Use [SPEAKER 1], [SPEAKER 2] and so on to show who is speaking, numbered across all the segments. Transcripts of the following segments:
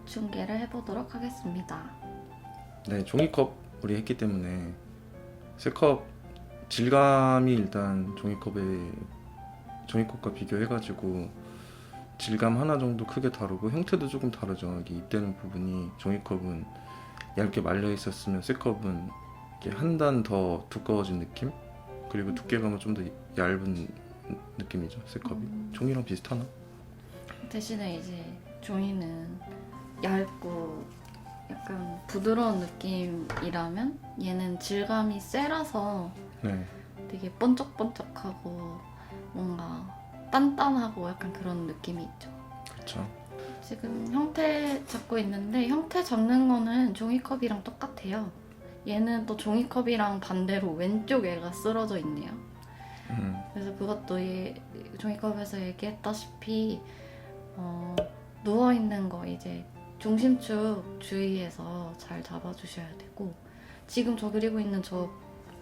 [SPEAKER 1] 중계를 해보도록 하겠습니다.
[SPEAKER 2] 네, 종이컵 우리 했기 때문에 새 컵 질감이 일단 종이컵과 비교해가지고 질감 하나 정도 크게 다르고 형태도 조금 다르죠. 이게 입대는 부분이 종이컵은 얇게 말려 있었으면 새 컵은 이렇게 한 단 더 두꺼워진 느낌? 그리고 두께감은 좀 더 얇은 느낌이죠. 새 컵이 종이랑 비슷하나?
[SPEAKER 1] 대신에 이제 종이는 얇고 약간 부드러운 느낌이라면 얘는 질감이 세라서
[SPEAKER 2] 네,
[SPEAKER 1] 되게 번쩍번쩍하고 뭔가 단단하고 약간 그런 느낌이 있죠.
[SPEAKER 2] 그렇죠.
[SPEAKER 1] 지금 형태 잡고 있는데 형태 잡는 거는 종이컵이랑 똑같아요. 얘는 또 종이컵이랑 반대로 왼쪽 애가 쓰러져 있네요. 그래서 그것도 종이컵에서 얘기했다시피 누워있는 거 이제 중심축 주위에서 잘 잡아주셔야 되고, 지금 저 그리고 있는 저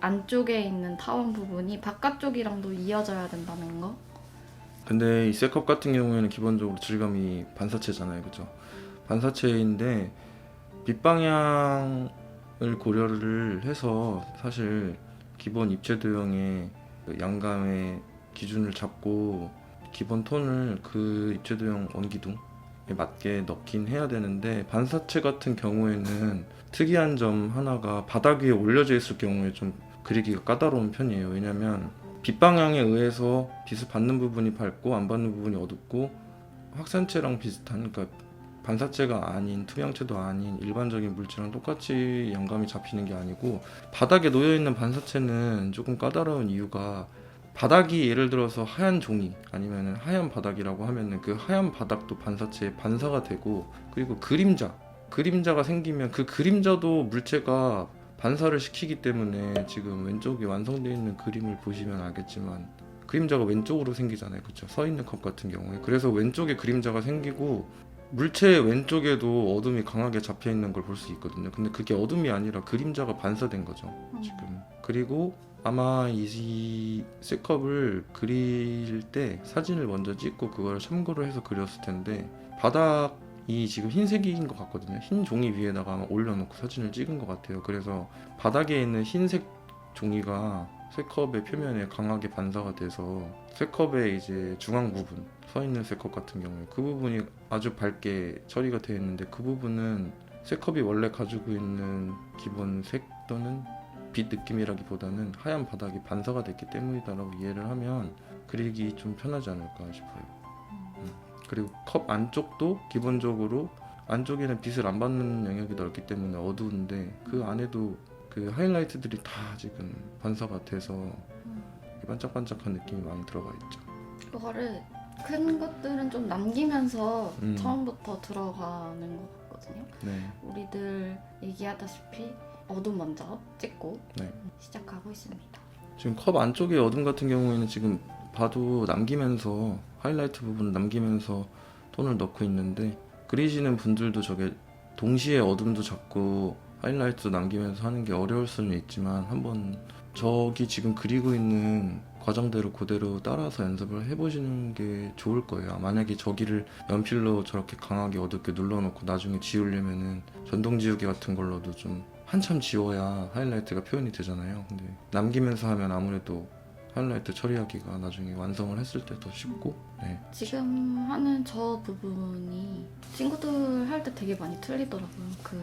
[SPEAKER 1] 안쪽에 있는 타원 부분이 바깥쪽이랑도 이어져야 된다는 거.
[SPEAKER 2] 근데 이 셋컵 같은 경우에는 기본적으로 질감이 반사체잖아요, 그죠? 반사체인데 빛방향을 고려를 해서 사실 기본 입체 도형의 그 양감의 기준을 잡고 기본 톤을 그 입체 도형 원기둥에 맞게 넣긴 해야 되는데, 반사체 같은 경우에는 특이한 점 하나가 바닥 위에 올려져 있을 경우에 좀 그리기가 까다로운 편이에요. 왜냐면 빛 방향에 의해서 빛을 받는 부분이 밝고 안 받는 부분이 어둡고, 확산체랑 비슷한, 그러니까 반사체가 아닌 투명체도 아닌 일반적인 물질랑 똑같이 양감이 잡히는 게 아니고, 바닥에 놓여있는 반사체는 조금 까다로운 이유가, 바닥이 예를 들어서 하얀 종이 아니면 하얀 바닥이라고 하면은 그 하얀 바닥도 반사체에 반사가 되고, 그리고 그림자가 생기면 그 그림자도 물체가 반사를 시키기 때문에, 지금 왼쪽에 완성되어 있는 그림을 보시면 알겠지만 그림자가 왼쪽으로 생기잖아요, 그렇죠? 서 있는 컵 같은 경우에. 그래서 왼쪽에 그림자가 생기고 물체의 왼쪽에도 어둠이 강하게 잡혀 있는 걸 볼 수 있거든요. 근데 그게 어둠이 아니라 그림자가 반사된 거죠, 지금. 그리고 아마 이 셋컵을 그릴 때 사진을 먼저 찍고 그걸 참고를 해서 그렸을 텐데, 바닥이 지금 흰색인 것 같거든요. 흰 종이 위에다가 아마 올려놓고 사진을 찍은 것 같아요. 그래서 바닥에 있는 흰색 종이가 셋컵의 표면에 강하게 반사가 돼서 셋컵의 이제 중앙 부분, 서 있는 셋컵 같은 경우에 그 부분이 아주 밝게 처리가 되어 있는데, 그 부분은 셋컵이 원래 가지고 있는 기본 색 또는 빛 느낌이라기보다는 하얀 바닥이 반사가 됐기 때문이다라고 이해를 하면 그리기 좀 편하지 않을까 싶어요. 그리고 컵 안쪽도 기본적으로 안쪽에는 빛을 안 받는 영역이 넓기 때문에 어두운데, 그 안에도 그 하이라이트들이 다 지금 반사가 돼서 반짝반짝한 느낌이 많이 들어가 있죠.
[SPEAKER 1] 그거를 큰 것들은 좀 남기면서
[SPEAKER 2] 음.
[SPEAKER 1] 처음부터 들어가는 것 같거든요.
[SPEAKER 2] 네,
[SPEAKER 1] 우리들 얘기하다시피 어둠 먼저 찍고
[SPEAKER 2] 네.
[SPEAKER 1] 시작하고 있습니다.
[SPEAKER 2] 지금 컵 안쪽에 어둠 같은 경우에는 지금 봐도 남기면서 하이라이트 부분 남기면서 톤을 넣고 있는데, 그리시는 분들도 저게 동시에 어둠도 잡고 하이라이트도 남기면서 하는 게 어려울 수는 있지만, 한번 저기 지금 그리고 있는 과정대로 그대로 따라서 연습을 해보시는 게 좋을 거예요. 만약에 저기를 연필로 저렇게 강하게 어둡게 눌러놓고 나중에 지우려면은 전동 지우개 같은 걸로도 좀 한참 지워야 하이라이트가 표현이 되잖아요. 근데 남기면서 하면 아무래도 하이라이트 처리하기가 나중에 완성을 했을 때 더 쉽고. 네.
[SPEAKER 1] 지금 하는 저 부분이 친구들 할 때 되게 많이 틀리더라고요. 그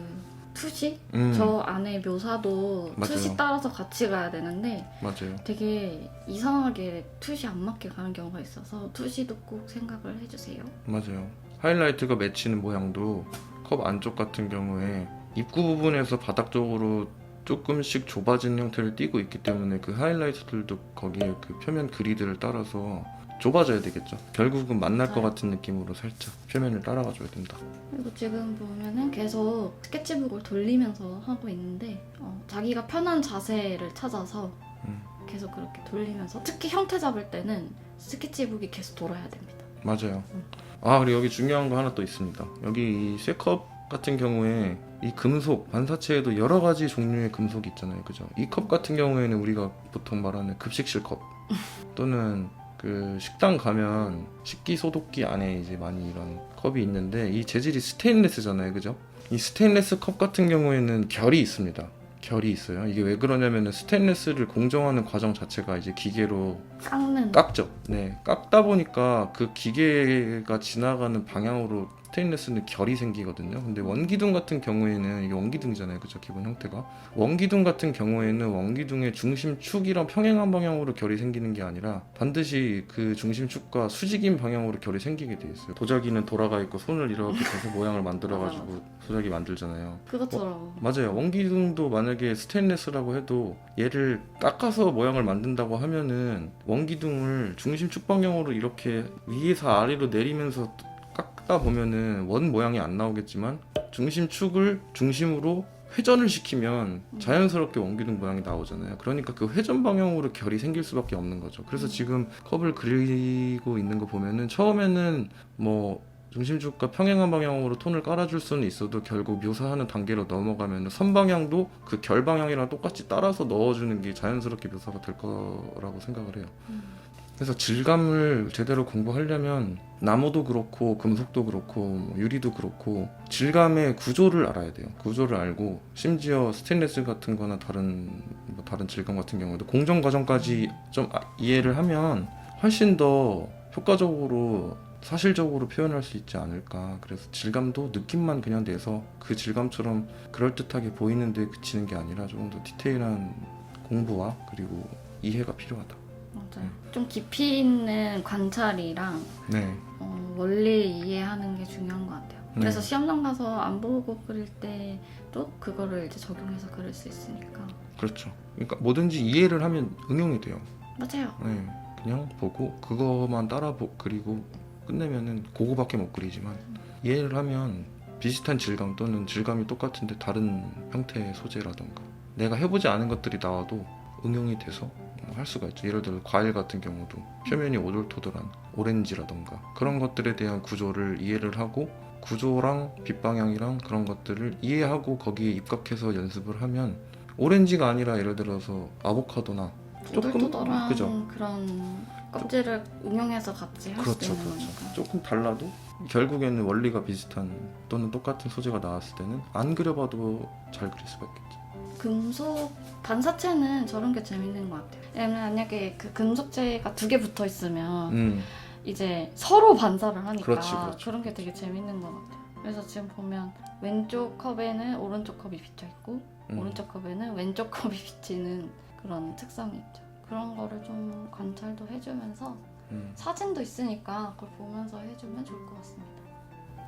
[SPEAKER 1] 투시? 저 안에 묘사도
[SPEAKER 2] 맞아요.
[SPEAKER 1] 투시 따라서 같이 가야 되는데
[SPEAKER 2] 맞아요.
[SPEAKER 1] 되게 이상하게 투시 안 맞게 가는 경우가 있어서 투시도 꼭 생각을 해주세요.
[SPEAKER 2] 맞아요. 하이라이트가 맺히는 모양도 컵 안쪽 같은 경우에 입구 부분에서 바닥 쪽으로 조금씩 좁아진 형태를 띠고 있기 때문에 그 하이라이트들도 거기에 그 표면 그리드를 따라서 좁아져야 되겠죠. 결국은 만날 것 같은 느낌으로 살짝 표면을 따라가 줘야 된다.
[SPEAKER 1] 그리고 지금 보면은 계속 스케치북을 돌리면서 하고 있는데 자기가 편한 자세를 찾아서 계속 그렇게 돌리면서, 특히 형태 잡을 때는 스케치북이 계속 돌아야 됩니다.
[SPEAKER 2] 맞아요. 아, 그리고 여기 중요한 거 하나 또 있습니다. 여기 이 쇠컵 같은 경우에 이 금속, 반사체에도 여러 가지 종류의 금속이 있잖아요, 그죠? 이 컵 같은 경우에는 우리가 보통 말하는 급식실 컵 또는 그 식당 가면 식기 소독기 안에 이제 많이 이런 컵이 있는데 이 재질이 스테인리스잖아요, 그죠? 이 스테인리스 컵 같은 경우에는 결이 있습니다. 결이 있어요. 이게 왜 그러냐면은 스테인리스를 공정하는 과정 자체가 이제 기계로
[SPEAKER 1] 깎는.
[SPEAKER 2] 깎죠. 네, 깎다 보니까 그 기계가 지나가는 방향으로 스테인리스는 결이 생기거든요. 근데 원기둥 같은 경우에는 이게 원기둥이잖아요, 그죠? 기본 형태가. 원기둥 같은 경우에는 원기둥의 중심축이랑 평행한 방향으로 결이 생기는 게 아니라 반드시 그 중심축과 수직인 방향으로 결이 생기게 돼 있어요. 도자기는 돌아가 있고 손을 이렇게 대서 모양을 만들어가지고 도자기 만들잖아요.
[SPEAKER 1] 그것처럼.
[SPEAKER 2] 맞아요. 원기둥도 만약에 스테인리스라고 해도 얘를 깎아서 모양을 만든다고 하면은 원기둥을 중심축 방향으로 이렇게 위에서 아래로 내리면서 깎다 보면은 원 모양이 안 나오겠지만 중심축을 중심으로 회전을 시키면 자연스럽게 원기둥 모양이 나오잖아요. 그러니까 그 회전 방향으로 결이 생길 수밖에 없는 거죠. 그래서 지금 컵을 그리고 있는 거 보면은 처음에는 뭐 중심축과 평행한 방향으로 톤을 깔아줄 수는 있어도 결국 묘사하는 단계로 넘어가면 선 방향도 그 결 방향이랑 똑같이 따라서 넣어주는 게 자연스럽게 묘사가 될 거라고 생각을 해요. 그래서 질감을 제대로 공부하려면 나무도 그렇고 금속도 그렇고 뭐 유리도 그렇고 질감의 구조를 알아야 돼요. 구조를 알고 심지어 스테인리스 같은 거나 다른 질감 같은 경우도 공정 과정까지 좀 이해를 하면 훨씬 더 효과적으로 사실적으로 표현할 수 있지 않을까. 그래서 질감도 느낌만 그냥 내서 그 질감처럼 그럴듯하게 보이는데 그치는 게 아니라 조금 더 디테일한 공부와 그리고 이해가 필요하다.
[SPEAKER 1] 맞아요. 좀 깊이 있는 관찰이랑
[SPEAKER 2] 네.
[SPEAKER 1] 원리 이해하는 게 중요한 것 같아요. 그래서
[SPEAKER 2] 네.
[SPEAKER 1] 시험장 가서 안 보고 그릴 때도 그거를 이제 적용해서 그릴 수 있으니까.
[SPEAKER 2] 그렇죠. 그러니까 뭐든지 이해를 하면 응용이 돼요.
[SPEAKER 1] 맞아요.
[SPEAKER 2] 네. 그냥 보고 그거만 그리고 끝내면은 그거밖에 못 그리지만 이해를 하면 비슷한 질감 또는 질감이 똑같은데 다른 형태의 소재라던가 내가 해보지 않은 것들이 나와도 응용이 돼서 할 수가 있죠. 예를 들어 과일 같은 경우도 표면이 오돌토돌한 오렌지라던가 그런 것들에 대한 구조를 이해를 하고 구조랑 빛 방향이랑 그런 것들을 이해하고 거기에 입각해서 연습을 하면 오렌지가 아니라 예를 들어서 아보카도나
[SPEAKER 1] 오돌토돌한
[SPEAKER 2] 그죠?
[SPEAKER 1] 그런 껍질을 응용해서 같이 할 수도
[SPEAKER 2] 그렇죠,
[SPEAKER 1] 있는
[SPEAKER 2] 그렇죠.
[SPEAKER 1] 거니까.
[SPEAKER 2] 조금 달라도 결국에는 원리가 비슷한 또는 똑같은 소재가 나왔을 때는 안 그려봐도 잘 그릴 수가 있겠지.
[SPEAKER 1] 금속 반사체는 저런 게 재밌는 것 같아요. 왜냐면 만약에 그 금속체가 두 개 붙어 있으면 이제 서로 반사를 하니까
[SPEAKER 2] 그렇지.
[SPEAKER 1] 그런 게 되게 재밌는 것 같아요. 그래서 지금 보면 왼쪽 컵에는 오른쪽 컵이 비쳐 있고 오른쪽 컵에는 왼쪽 컵이 비치는 그런 특성이 있죠. 그런 거를 좀 관찰도 해주면서 사진도 있으니까 그걸 보면서 해주면 좋을 것 같습니다.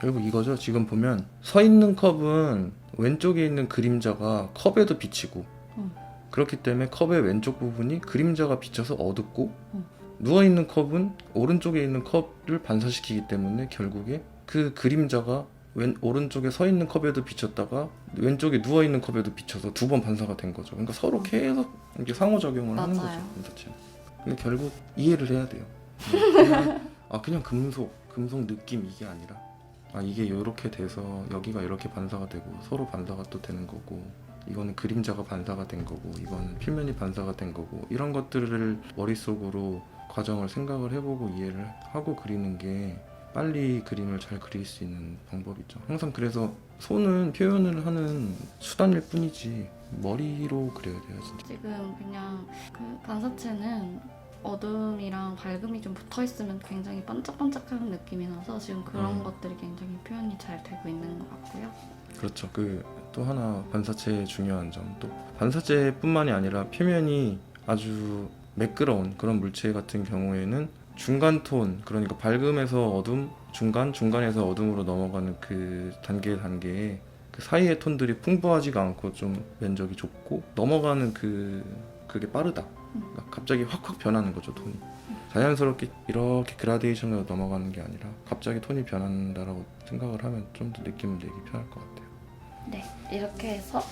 [SPEAKER 2] 결국 이거죠. 지금 보면 서 있는 컵은 왼쪽에 있는 그림자가 컵에도 비치고 그렇기 때문에 컵의 왼쪽 부분이 그림자가 비쳐서 어둡고 누워있는 컵은 오른쪽에 있는 컵을 반사시키기 때문에 결국에 그 그림자가 오른쪽에 서 있는 컵에도 비쳤다가 왼쪽에 누워있는 컵에도 비쳐서 두 번 반사가 된 거죠. 그러니까 서로 계속 이렇게 상호작용을 하는 거죠. 반사체. 근데 결국 이해를 해야 돼요. 그냥 금속 느낌 이게 아니라 이게 이렇게 돼서 여기가 이렇게 반사가 되고 서로 반사가 또 되는 거고 이거는 그림자가 반사가 된 거고 이거는 표면이 반사가 된 거고 이런 것들을 머릿속으로 과정을 생각을 해보고 이해를 하고 그리는 게 빨리 그림을 잘 그릴 수 있는 방법이죠. 항상 그래서 손은 표현을 하는 수단일 뿐이지 머리로 그려야 돼요, 진짜.
[SPEAKER 1] 지금 그냥 그 반사체는 어둠이랑 밝음이 좀 붙어 있으면 굉장히 반짝반짝하는 느낌이 나서 지금 그런 것들이 굉장히 표현이 잘 되고 있는 것 같고요.
[SPEAKER 2] 그렇죠. 또 하나 반사체의 중요한 점, 또 반사체뿐만이 아니라 표면이 아주 매끄러운 그런 물체 같은 경우에는 중간 톤, 그러니까 밝음에서 어둠, 중간에서 어둠으로 넘어가는 그 단계에 그 사이의 톤들이 풍부하지가 않고 좀 면적이 좁고 넘어가는 그게 빠르다. 그러니까 갑자기 확 변하는 거죠, 톤이. 자연스럽게 이렇게 그라데이션으로 넘어가는 게 아니라 갑자기 톤이 변한다라고 생각을 하면 좀 더 느낌을 내기 편할 것 같아요.
[SPEAKER 1] 네, 이렇게 해서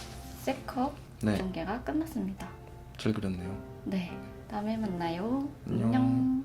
[SPEAKER 1] C컵
[SPEAKER 2] 네.
[SPEAKER 1] 전개가 끝났습니다.
[SPEAKER 2] 잘 그렸네요.
[SPEAKER 1] 네, 다음에 만나요.
[SPEAKER 2] 안녕.
[SPEAKER 1] 안녕.